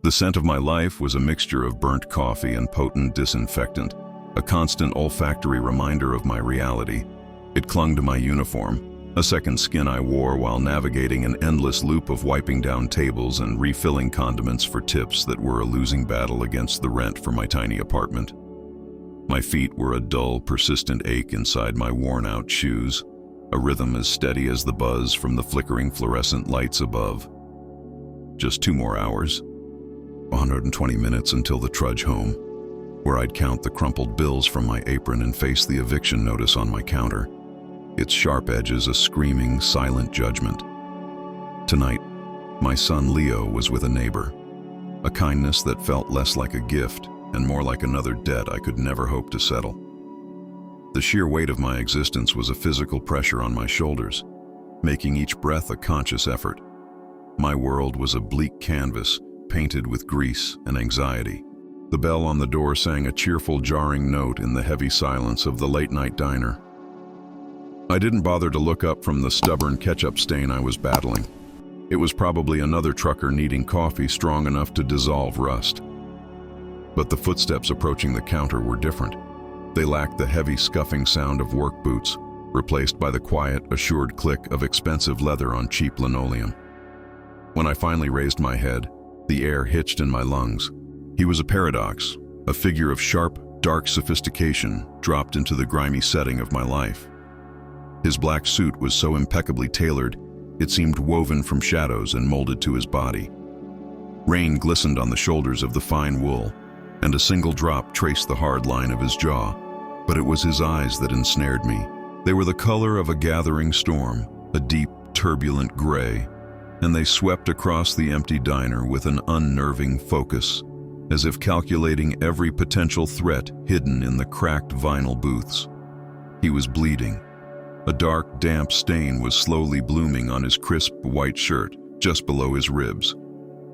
The scent of my life was a mixture of burnt coffee and potent disinfectant, a constant olfactory reminder of my reality. It clung to my uniform, a second skin I wore while navigating an endless loop of wiping down tables and refilling condiments for tips that were a losing battle against the rent for my tiny apartment. My feet were a dull, persistent ache inside my worn-out shoes, a rhythm as steady as the buzz from the flickering fluorescent lights above. Just 2 more hours, 120 minutes until the trudge home, where I'd count the crumpled bills from my apron and face the eviction notice on my counter, its sharp edges a screaming, silent judgment. Tonight, my son Leo was with a neighbor, a kindness that felt less like a gift and more like another debt I could never hope to settle. The sheer weight of my existence was a physical pressure on my shoulders, making each breath a conscious effort. My world was a bleak canvas, painted with grease and anxiety. The bell on the door sang a cheerful, jarring note in the heavy silence of the late-night diner. I didn't bother to look up from the stubborn ketchup stain I was battling. It was probably another trucker needing coffee strong enough to dissolve rust. But the footsteps approaching the counter were different. They lacked the heavy, scuffing sound of work boots, replaced by the quiet, assured click of expensive leather on cheap linoleum. When I finally raised my head, the air hitched in my lungs. He was a paradox, a figure of sharp, dark sophistication dropped into the grimy setting of my life. His black suit was so impeccably tailored, it seemed woven from shadows and molded to his body. Rain glistened on the shoulders of the fine wool, and a single drop traced the hard line of his jaw. But it was his eyes that ensnared me. They were the color of a gathering storm, a deep, turbulent gray, and they swept across the empty diner with an unnerving focus, as if calculating every potential threat hidden in the cracked vinyl booths. He was bleeding. A dark, damp stain was slowly blooming on his crisp white shirt, just below his ribs.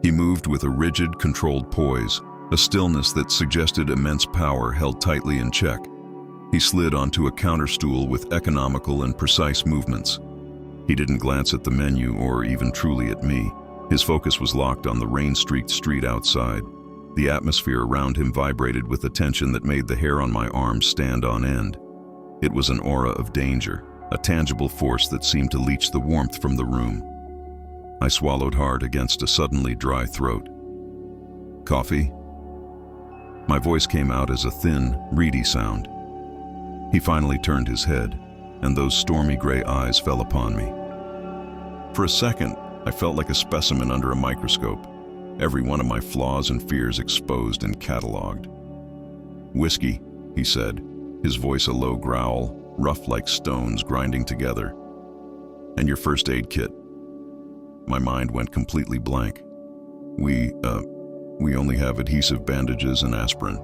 He moved with a rigid, controlled poise, a stillness that suggested immense power held tightly in check. He slid onto a counter stool with economical and precise movements. He didn't glance at the menu or even truly at me. His focus was locked on the rain-streaked street outside. The atmosphere around him vibrated with a tension that made the hair on my arms stand on end. It was an aura of danger, a tangible force that seemed to leach the warmth from the room. I swallowed hard against a suddenly dry throat. "Coffee?" My voice came out as a thin, reedy sound. He finally turned his head, and those stormy gray eyes fell upon me. For a second, I felt like a specimen under a microscope, every one of my flaws and fears exposed and catalogued. "Whiskey," he said, his voice a low growl, rough like stones grinding together. "And your first aid kit." My mind went completely blank. We only have adhesive bandages and aspirin."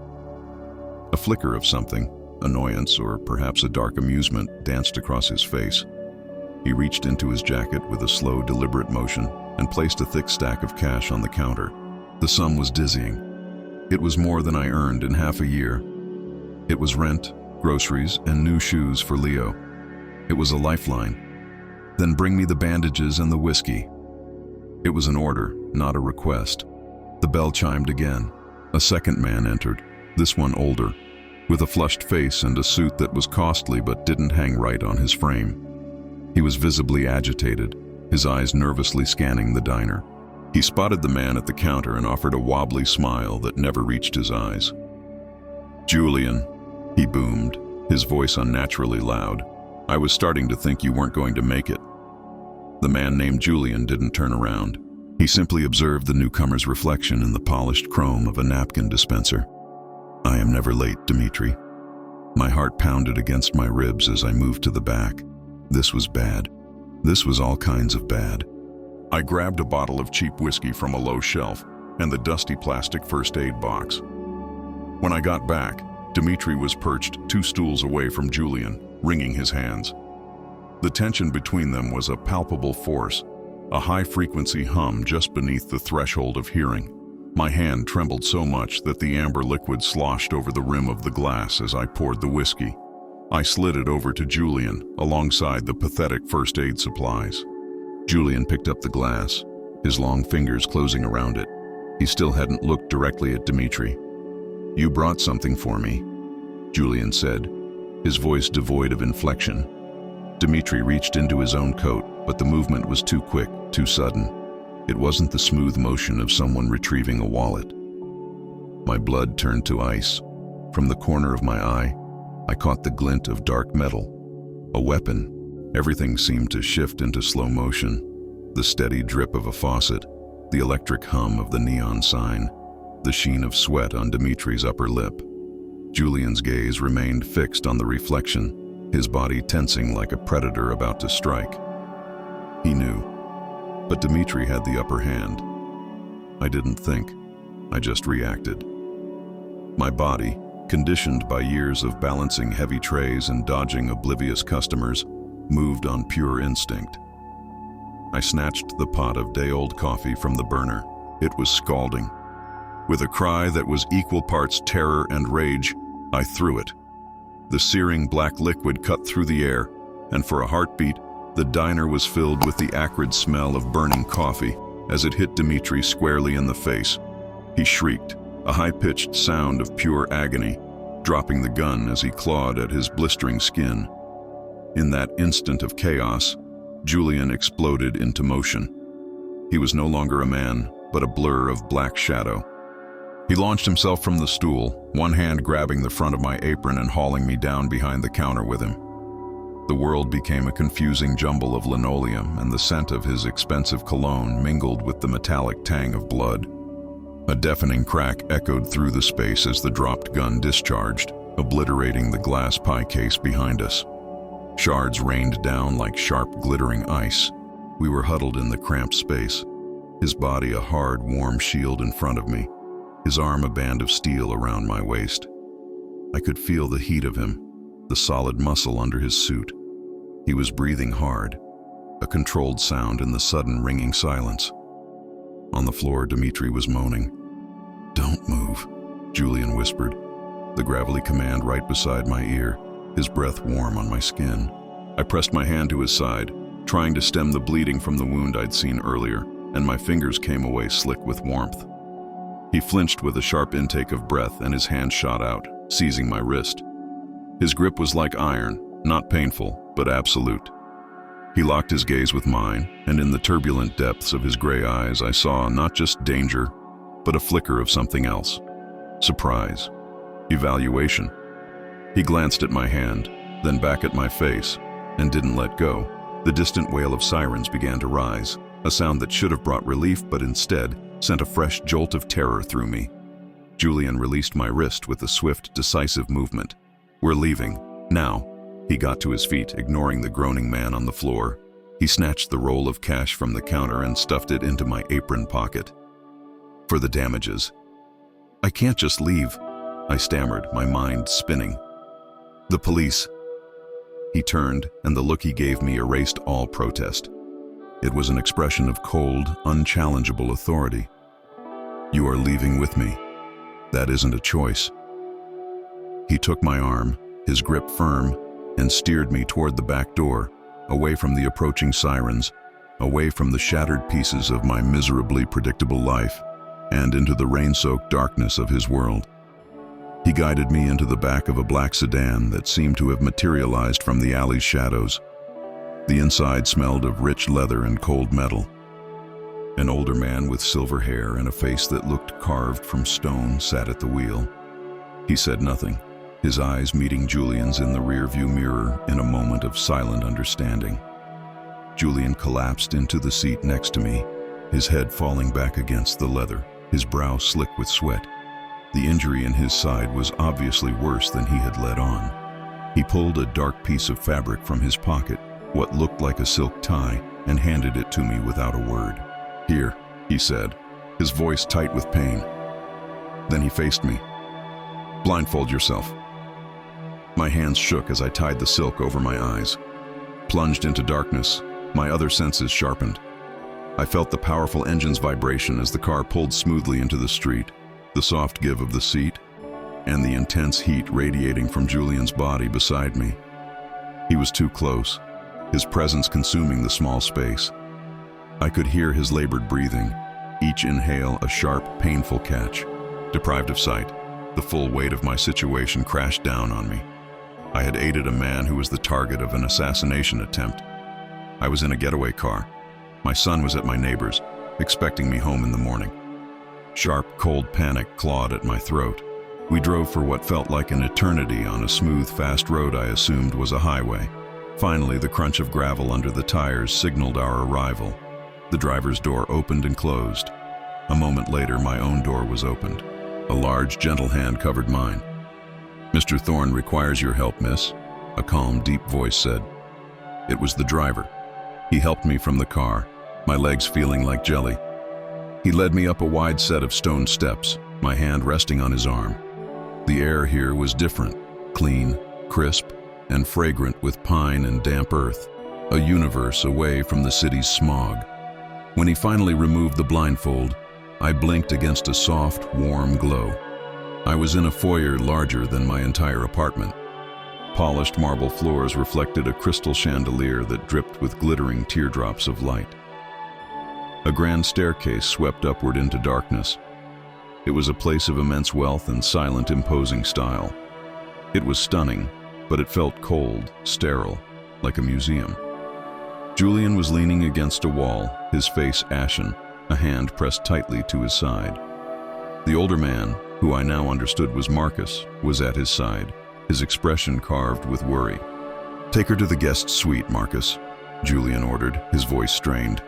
A flicker of something, annoyance or perhaps a dark amusement, danced across his face. He reached into his jacket with a slow, deliberate motion and placed a thick stack of cash on the counter. The sum was dizzying. It was more than I earned in half a year. It was rent, groceries, and new shoes for Leo. It was a lifeline. "Then bring me the bandages and the whiskey." It was an order, not a request. The bell chimed again. A second man entered, this one older, with a flushed face and a suit that was costly but didn't hang right on his frame. He was visibly agitated, his eyes nervously scanning the diner. He spotted the man at the counter and offered a wobbly smile that never reached his eyes. "Julian," he boomed, his voice unnaturally loud. "I was starting to think you weren't going to make it." The man named Julian didn't turn around. He simply observed the newcomer's reflection in the polished chrome of a napkin dispenser. "I am never late, Dimitri." My heart pounded against my ribs as I moved to the back. This was bad. This was all kinds of bad. I grabbed a bottle of cheap whiskey from a low shelf and the dusty plastic first aid box. When I got back, Dimitri was perched 2 stools away from Julian, wringing his hands. The tension between them was a palpable force, a high-frequency hum just beneath the threshold of hearing. My hand trembled so much that the amber liquid sloshed over the rim of the glass as I poured the whiskey. I slid it over to Julian, alongside the pathetic first aid supplies. Julian picked up the glass, his long fingers closing around it. He still hadn't looked directly at Dmitri. "You brought something for me," Julian said, his voice devoid of inflection. Dmitri reached into his own coat, but the movement was too quick, too sudden. It wasn't the smooth motion of someone retrieving a wallet. My blood turned to ice. From the corner of my eye, I caught the glint of dark metal. A weapon. Everything seemed to shift into slow motion. The steady drip of a faucet, the electric hum of the neon sign, the sheen of sweat on Dmitri's upper lip. Julian's gaze remained fixed on the reflection, his body tensing like a predator about to strike. He knew, but Dmitri had the upper hand. I didn't think, I just reacted. My body, conditioned by years of balancing heavy trays and dodging oblivious customers, moved on pure instinct. I snatched the pot of day-old coffee from the burner. It was scalding. With a cry that was equal parts terror and rage, I threw it. The searing black liquid cut through the air, and for a heartbeat, the diner was filled with the acrid smell of burning coffee as it hit Dmitri squarely in the face. He shrieked, a high-pitched sound of pure agony, dropping the gun as he clawed at his blistering skin. In that instant of chaos, Julian exploded into motion. He was no longer a man, but a blur of black shadow. He launched himself from the stool, one hand grabbing the front of my apron and hauling me down behind the counter with him. The world became a confusing jumble of linoleum, and the scent of his expensive cologne mingled with the metallic tang of blood. A deafening crack echoed through the space as the dropped gun discharged, obliterating the glass pie case behind us. Shards rained down like sharp, glittering ice. We were huddled in the cramped space, his body a hard, warm shield in front of me, his arm a band of steel around my waist. I could feel the heat of him, the solid muscle under his suit. He was breathing hard, a controlled sound in the sudden ringing silence. On the floor, Dmitri was moaning. "Don't move," Julian whispered, the gravelly command right beside my ear, his breath warm on my skin. I pressed my hand to his side, trying to stem the bleeding from the wound I'd seen earlier, and my fingers came away slick with warmth. He flinched with a sharp intake of breath, and his hand shot out, seizing my wrist. His grip was like iron, not painful, but absolute. He locked his gaze with mine, and in the turbulent depths of his gray eyes I saw not just danger, but a flicker of something else. Surprise. Evaluation. He glanced at my hand, then back at my face, and didn't let go. The distant wail of sirens began to rise, a sound that should have brought relief but instead sent a fresh jolt of terror through me. Julian released my wrist with a swift, decisive movement. "We're leaving. Now." He got to his feet, ignoring the groaning man on the floor. He snatched the roll of cash from the counter and stuffed it into my apron pocket. "For the damages." "I can't just leave," I stammered, my mind spinning. "The police." He turned, and the look he gave me erased all protest. It was an expression of cold, unchallengeable authority. "You are leaving with me. That isn't a choice." He took my arm, his grip firm, and steered me toward the back door, away from the approaching sirens, away from the shattered pieces of my miserably predictable life, and into the rain-soaked darkness of his world. He guided me into the back of a black sedan that seemed to have materialized from the alley's shadows. The inside smelled of rich leather and cold metal. An older man with silver hair and a face that looked carved from stone sat at the wheel. He said nothing, his eyes meeting Julian's in the rearview mirror in a moment of silent understanding. Julian collapsed into the seat next to me, his head falling back against the leather, his brow slick with sweat. The injury in his side was obviously worse than he had let on. He pulled a dark piece of fabric from his pocket, what looked like a silk tie, and handed it to me without a word. "Here," he said, his voice tight with pain. Then he faced me. "Blindfold yourself." My hands shook as I tied the silk over my eyes. Plunged into darkness, my other senses sharpened. I felt the powerful engine's vibration as the car pulled smoothly into the street, the soft give of the seat, and the intense heat radiating from Julian's body beside me. He was too close, his presence consuming the small space. I could hear his labored breathing, each inhale a sharp, painful catch. Deprived of sight, the full weight of my situation crashed down on me. I had aided a man who was the target of an assassination attempt. I was in a getaway car. My son was at my neighbor's, expecting me home in the morning. Sharp, cold panic clawed at my throat. We drove for what felt like an eternity on a smooth, fast road I assumed was a highway. Finally, the crunch of gravel under the tires signaled our arrival. The driver's door opened and closed. A moment later, my own door was opened. A large, gentle hand covered mine. "Mr. Thorne requires your help, miss," a calm, deep voice said. It was the driver. He helped me from the car, my legs feeling like jelly. He led me up a wide set of stone steps, my hand resting on his arm. The air here was different, clean, crisp, and fragrant with pine and damp earth, a universe away from the city's smog. When he finally removed the blindfold, I blinked against a soft, warm glow. I was in a foyer larger than my entire apartment. Polished marble floors reflected a crystal chandelier that dripped with glittering teardrops of light. A grand staircase swept upward into darkness. It was a place of immense wealth and silent, imposing style. It was stunning, but it felt cold, sterile, like a museum. Julian was leaning against a wall, his face ashen, a hand pressed tightly to his side. The older man, who I now understood was Marcus, was at his side, his expression carved with worry. "Take her to the guest suite, Marcus," Julian ordered, his voice strained.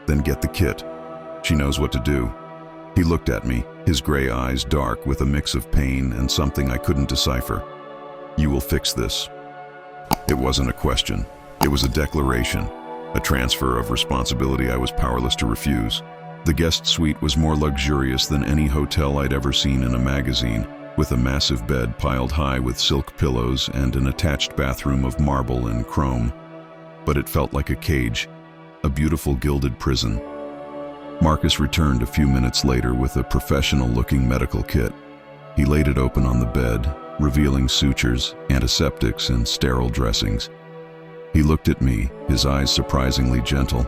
"Then get the kit. She knows what to do." He looked at me, his gray eyes dark with a mix of pain and something I couldn't decipher. "You will fix this." It wasn't a question. It was a declaration, a transfer of responsibility I was powerless to refuse. The guest suite was more luxurious than any hotel I'd ever seen in a magazine, with a massive bed piled high with silk pillows and an attached bathroom of marble and chrome. But it felt like a cage, a beautiful gilded prison. Marcus returned a few minutes later with a professional-looking medical kit. He laid it open on the bed, revealing sutures, antiseptics, and sterile dressings. He looked at me, his eyes surprisingly gentle.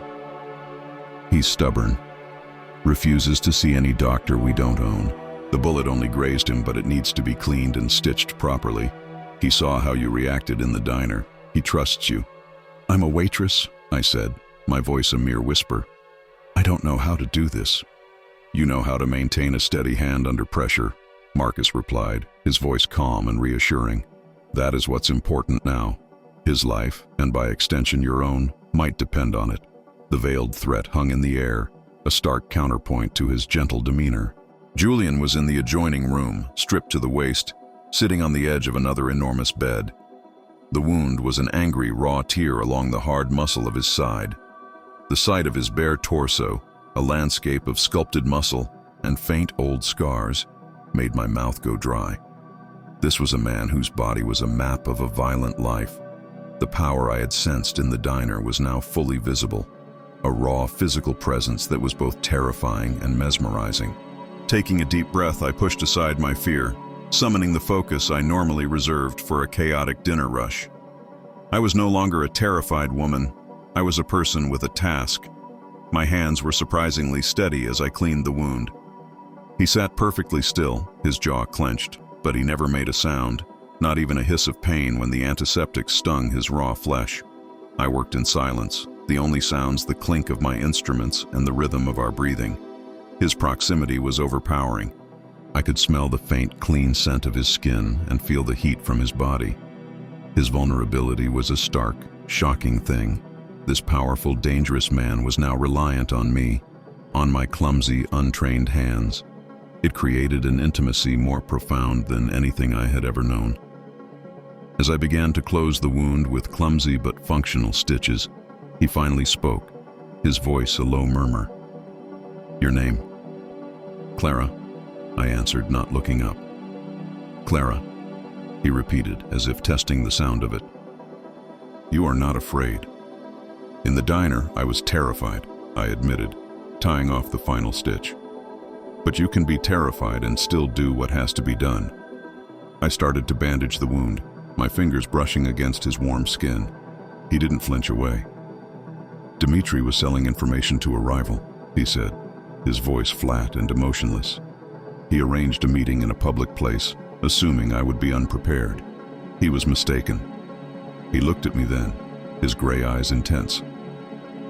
"He's stubborn. Refuses to see any doctor we don't own. The bullet only grazed him, but it needs to be cleaned and stitched properly. He saw how you reacted in the diner. He trusts you." "I'm a waitress," I said, my voice a mere whisper. "I don't know how to do this." "You know how to maintain a steady hand under pressure," Marcus replied, his voice calm and reassuring. "That is what's important now. His life, and by extension your own, might depend on it." The veiled threat hung in the air, a stark counterpoint to his gentle demeanor. Julian was in the adjoining room, stripped to the waist, sitting on the edge of another enormous bed. The wound was an angry, raw tear along the hard muscle of his side. The sight of his bare torso, a landscape of sculpted muscle and faint old scars, made my mouth go dry. This was a man whose body was a map of a violent life. The power I had sensed in the diner was now fully visible, a raw physical presence that was both terrifying and mesmerizing. Taking a deep breath, I pushed aside my fear, summoning the focus I normally reserved for a chaotic dinner rush. I was no longer a terrified woman. I was a person with a task. My hands were surprisingly steady as I cleaned the wound. He sat perfectly still, his jaw clenched, but he never made a sound, not even a hiss of pain when the antiseptic stung his raw flesh. I worked in silence, the only sounds the clink of my instruments and the rhythm of our breathing. His proximity was overpowering. I could smell the faint, clean scent of his skin and feel the heat from his body. His vulnerability was a stark, shocking thing. This powerful, dangerous man was now reliant on me, on my clumsy, untrained hands. It created an intimacy more profound than anything I had ever known. As I began to close the wound with clumsy but functional stitches, he finally spoke, his voice a low murmur. "Your name?" "Clara," I answered, not looking up. "Clara," he repeated, as if testing the sound of it. "You are not afraid." In the diner, I was terrified, I admitted, tying off the final stitch. "But you can be terrified and still do what has to be done." I started to bandage the wound, my fingers brushing against his warm skin. He didn't flinch away. "Dmitri was selling information to a rival," he said. his voice flat and emotionless. He arranged a meeting in a public place, assuming I would be unprepared. He was mistaken. He looked at me then, his gray eyes intense.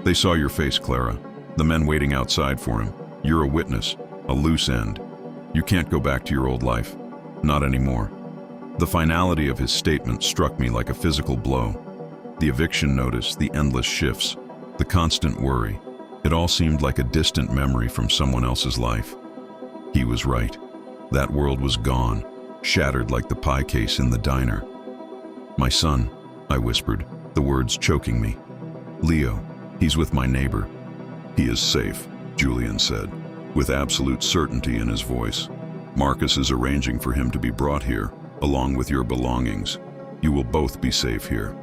"They saw your face, Clara. The men waiting outside for him. You're a witness, a loose end. You can't go back to your old life. Not anymore." The finality of his statement struck me like a physical blow. The eviction notice, the endless shifts, the constant worry. It all seemed like a distant memory from someone else's life. He was right. That world was gone, shattered like the pie case in the diner. "My son," I whispered, the words choking me. "Leo, he's with my neighbor." "He is safe," Julian said, with absolute certainty in his voice. "Marcus is arranging for him to be brought here, along with your belongings. You will both be safe here."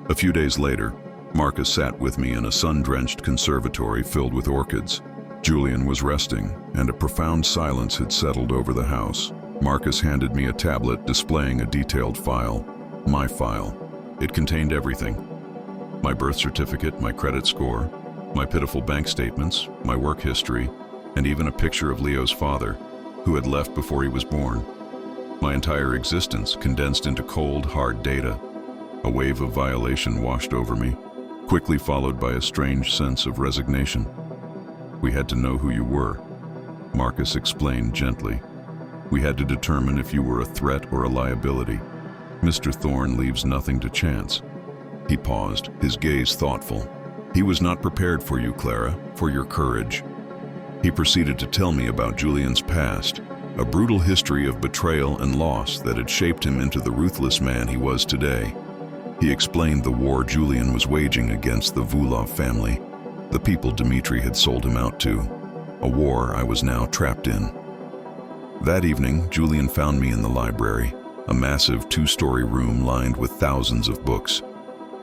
A few days later, Marcus sat with me in a sun-drenched conservatory filled with orchids. Julian was resting, and a profound silence had settled over the house. Marcus handed me a tablet displaying a detailed file. My file. It contained everything. My birth certificate, my credit score, my pitiful bank statements, my work history, and even a picture of Leo's father, who had left before he was born. My entire existence condensed into cold, hard data. A wave of violation washed over me, quickly followed by a strange sense of resignation. "We had to know who you were," Marcus explained gently. "We had to determine if you were a threat or a liability. Mr. Thorne leaves nothing to chance." He paused, his gaze thoughtful. "He was not prepared for you, Clara, for your courage." He proceeded to tell me about Julian's past, a brutal history of betrayal and loss that had shaped him into the ruthless man he was today. He explained the war Julian was waging against the Vulov family, the people Dmitri had sold him out to, a war I was now trapped in. That evening, Julian found me in the library, a massive two-story room lined with thousands of books.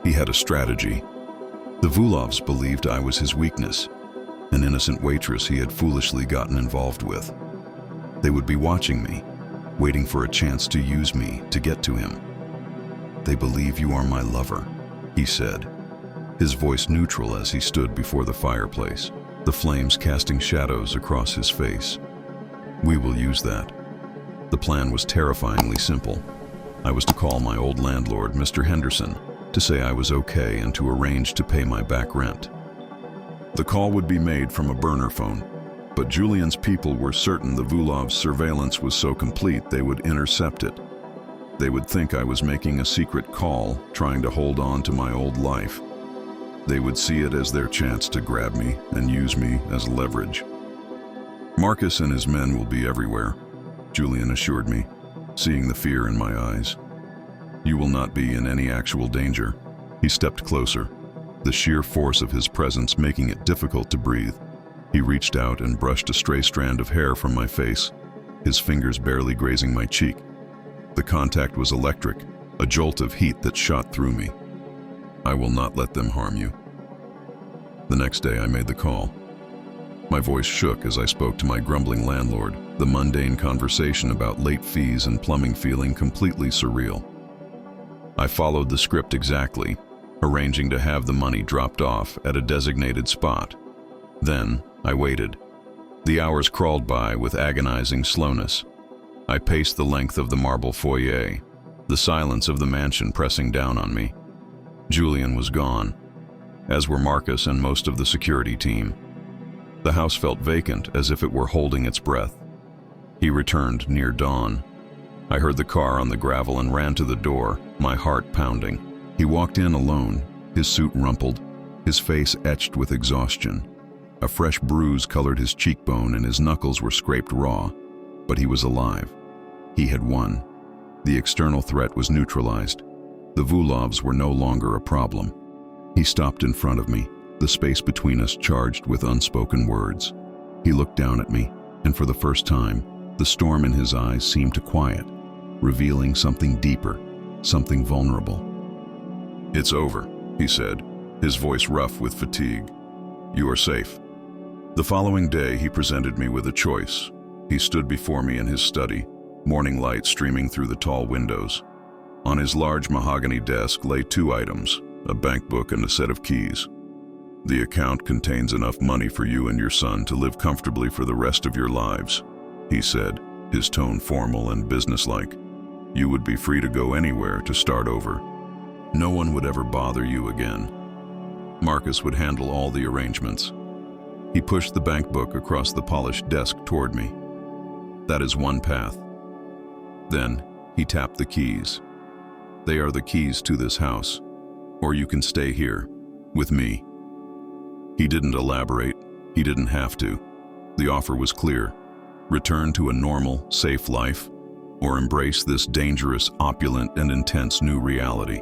He had a strategy. The Vulovs believed I was his weakness, an innocent waitress he had foolishly gotten involved with. They would be watching me, waiting for a chance to use me to get to him. "They believe you are my lover," he said, his voice neutral as he stood before the fireplace, the flames casting shadows across his face. "We will use that." The plan was terrifyingly simple. I was to call my old landlord, Mr. Henderson, to say I was okay and to arrange to pay my back rent. The call would be made from a burner phone, but Julian's people were certain the Vulov's surveillance was so complete they would intercept it. They would think I was making a secret call, trying to hold on to my old life. They would see it as their chance to grab me and use me as leverage. "Marcus and his men will be everywhere," Julian assured me, seeing the fear in my eyes. "You will not be in any actual danger." He stepped closer, the sheer force of his presence making it difficult to breathe. He reached out and brushed a stray strand of hair from my face, his fingers barely grazing my cheek. The contact was electric, a jolt of heat that shot through me. "I will not let them harm you." The next day I made the call. My voice shook as I spoke to my grumbling landlord, the mundane conversation about late fees and plumbing feeling completely surreal. I followed the script exactly, arranging to have the money dropped off at a designated spot. Then I waited. The hours crawled by with agonizing slowness. I paced the length of the marble foyer, the silence of the mansion pressing down on me. Julian was gone, as were Marcus and most of the security team. The house felt vacant, as if it were holding its breath. He returned near dawn. I heard the car on the gravel and ran to the door, my heart pounding. He walked in alone, his suit rumpled, his face etched with exhaustion. A fresh bruise colored his cheekbone and his knuckles were scraped raw, but he was alive. He had won. The external threat was neutralized. The Vulovs were no longer a problem. He stopped in front of me, the space between us charged with unspoken words. He looked down at me, and for the first time, the storm in his eyes seemed to quiet, revealing something deeper, something vulnerable. "It's over," he said, his voice rough with fatigue. "You are safe." The following day, he presented me with a choice. He stood before me in his study, morning light streaming through the tall windows. On his large mahogany desk lay two items, a bank book and a set of keys. The account contains enough money for you and your son to live comfortably for the rest of your lives, he said, his tone formal and businesslike. You would be free to go anywhere to start over. No one would ever bother you again. Marcus would handle all the arrangements. He pushed the bank book across the polished desk toward me. That is one path. Then he tapped the keys. They are the keys to this house, or you can stay here, with me. He didn't elaborate. He didn't have to. The offer was clear. Return to a normal, safe life, or embrace this dangerous, opulent, and intense new reality.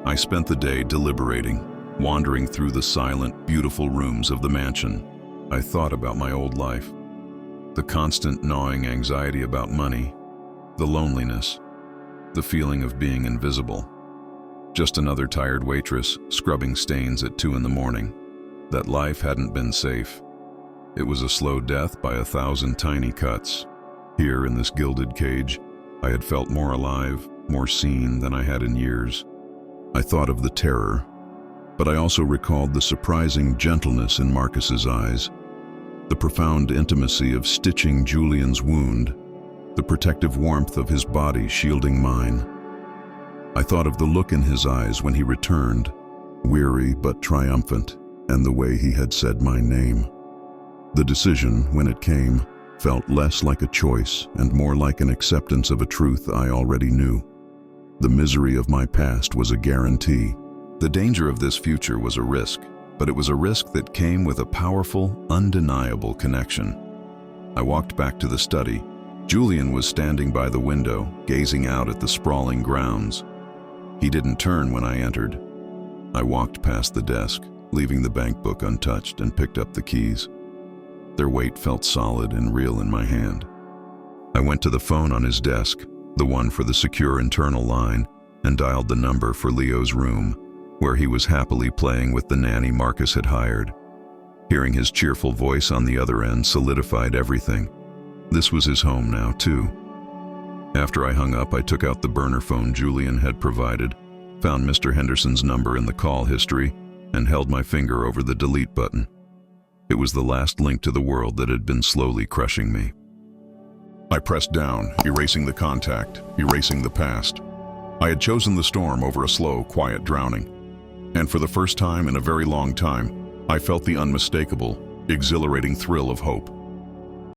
I spent the day deliberating, wandering through the silent, beautiful rooms of the mansion. I thought about my old life. The constant gnawing anxiety about money, the loneliness, the feeling of being invisible. Just another tired waitress, scrubbing stains at 2 in the morning. That life hadn't been safe. It was a slow death by 1,000 tiny cuts. Here in this gilded cage, I had felt more alive, more seen than I had in years. I thought of the terror, but I also recalled the surprising gentleness in Marcus's eyes, the profound intimacy of stitching Julian's wound, the protective warmth of his body shielding mine. I thought of the look in his eyes when he returned, weary but triumphant, and the way he had said my name. The decision, when it came, felt less like a choice and more like an acceptance of a truth I already knew. The misery of my past was a guarantee. The danger of this future was a risk, but it was a risk that came with a powerful, undeniable connection. I walked back to the study. Julian was standing by the window, gazing out at the sprawling grounds. He didn't turn when I entered. I walked past the desk, leaving the bank book untouched, and picked up the keys. Their weight felt solid and real in my hand. I went to the phone on his desk, the one for the secure internal line, and dialed the number for Leo's room, where he was happily playing with the nanny Marcus had hired. Hearing his cheerful voice on the other end solidified everything. This was his home now, too. After I hung up, I took out the burner phone Julian had provided, found Mr. Henderson's number in the call history, and held my finger over the delete button. It was the last link to the world that had been slowly crushing me. I pressed down, erasing the contact, erasing the past. I had chosen the storm over a slow, quiet drowning. And for the first time in a very long time, I felt the unmistakable, exhilarating thrill of hope.